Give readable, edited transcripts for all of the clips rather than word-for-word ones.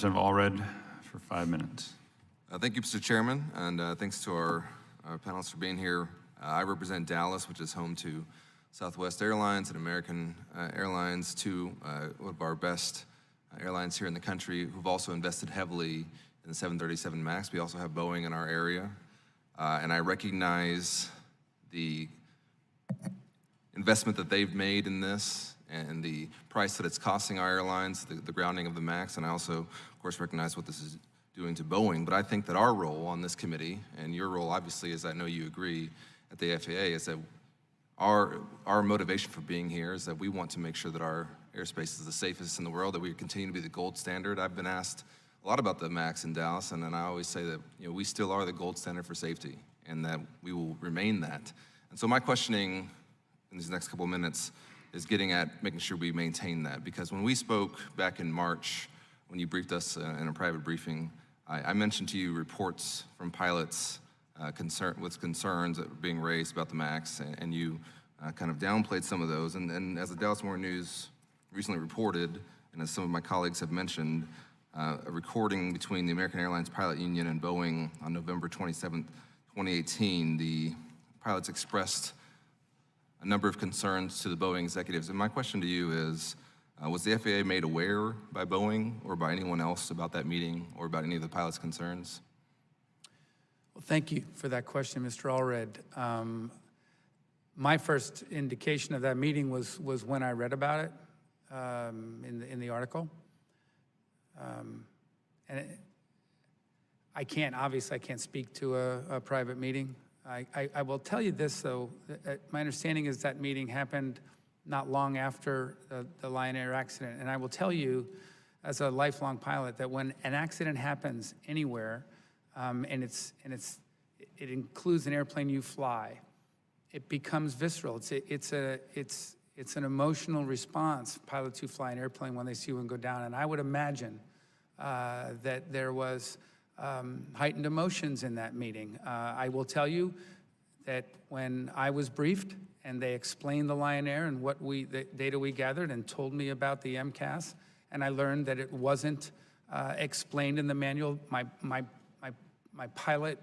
Representative Allred for 5 minutes. Thank you, Mr. Chairman, and thanks to our panelists for being here. I represent Dallas, which is home to Southwest Airlines and American Airlines, two one of our best airlines here in the country, who've also invested heavily in the 737 MAX. We also have Boeing in our area, and I recognize the investment that they've made in this and the price that it's costing our airlines, the grounding of the MAX, and I also, of course, recognize what this is doing to Boeing. But I think that our role on this committee, and your role, obviously, as I know you agree, at the FAA, is that our motivation for being here is that we want to make sure that our airspace is the safest in the world, that we continue to be the gold standard. I've been asked a lot about the MAX in Dallas, and then I always say that we still are the gold standard for safety, and that we will remain that. And so my questioning in these next couple of minutes is getting at making sure we maintain that, because when we spoke back in March, when you briefed us in a private briefing, I mentioned to you reports from pilots with concerns that were being raised about the MAX, and you kind of downplayed some of those. And as the Dallas Morning News recently reported, and as some of my colleagues have mentioned, a recording between the American Airlines Pilot Union and Boeing on November 27th, 2018, the pilots expressed a number of concerns to the Boeing executives. And my question to you is, was the FAA made aware by Boeing or by anyone else about that meeting or about any of the pilots' concerns? Well, thank you for that question, Mr. Allred. My first indication of that meeting was when I read about it in the article. Obviously I can't speak to a private meeting. I will tell you this, though. My understanding is that meeting happened not long after the Lion Air accident. And I will tell you, as a lifelong pilot, that when an accident happens anywhere, and it includes an airplane you fly, it becomes visceral. It's an emotional response, pilots who fly an airplane when they see one go down. And I would imagine that there was heightened emotions in that meeting. I will tell you that when I was briefed and they explained the Lion Air and the data we gathered and told me about the MCAS, and I learned that it wasn't explained in the manual, my pilot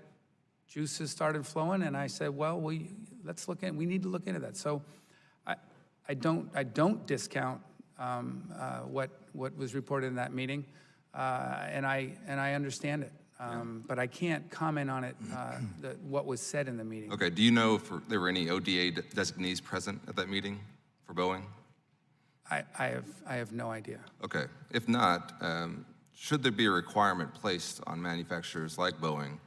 juices started flowing, and I said, well, we need to look into that. So I don't discount what was reported in that meeting, and I understand it. But I can't comment on it, what was said in the meeting. Okay, do you know if there were any ODA designees present at that meeting for Boeing? I have no idea. Okay, if not, should there be a requirement placed on manufacturers like Boeing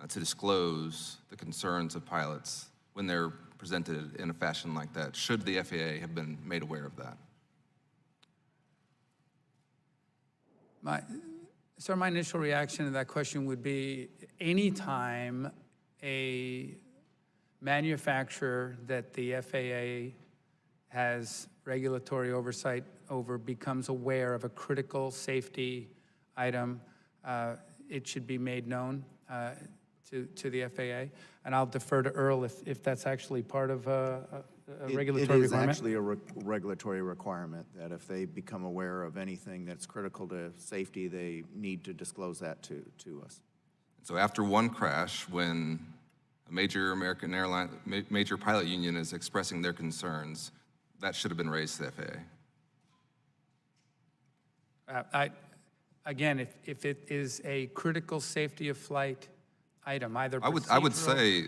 to disclose the concerns of pilots when they're presented in a fashion like that? Should the FAA have been made aware of that? So my initial reaction to that question would be, anytime a manufacturer that the FAA has regulatory oversight over becomes aware of a critical safety item, it should be made known to the FAA. And I'll defer to Earl if that's actually part of a regulatory requirement. It is actually a regulatory requirement that if they become aware of anything that's critical to safety, they need to disclose that to us. So after one crash, when a major American airline, major pilot union is expressing their concerns, that should have been raised to the FAA. Again, if it is a critical safety of flight item, either I would say,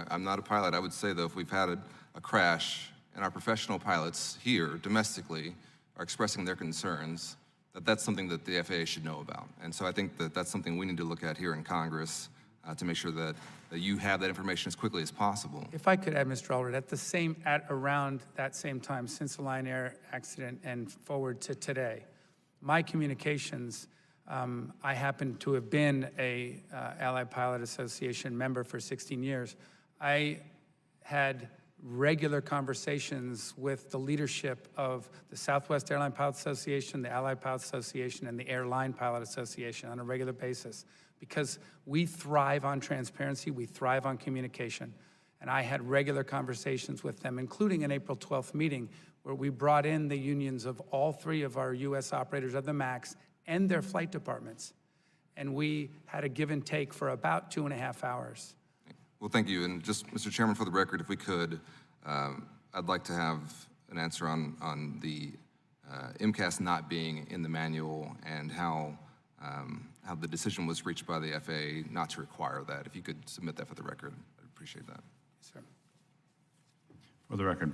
I'm not a pilot. I would say, though, if we've had a crash and our professional pilots here domestically are expressing their concerns, that's something that the FAA should know about. And so I think that's something we need to look at here in Congress to make sure that you have that information as quickly as possible. If I could add, Mr. Allred, at around that same time, since the Lion Air accident and forward to today, my communications, I happen to have been a Allied Pilot Association member for 16 years. I had regular conversations with the leadership of the Southwest Airline Pilot Association, the Allied Pilot Association, and the Airline Pilot Association on a regular basis, because we thrive on transparency, we thrive on communication. And I had regular conversations with them, including an April 12th meeting where we brought in the unions of all three of our US operators of the MAX and their flight departments. And we had a give and take for about 2.5 hours. Well, thank you. And just, Mr. Chairman, for the record, if we could, I'd like to have an answer on the MCAS not being in the manual and how the decision was reached by the FAA not to require that. If you could submit that for the record, I'd appreciate that. Sir. For the record,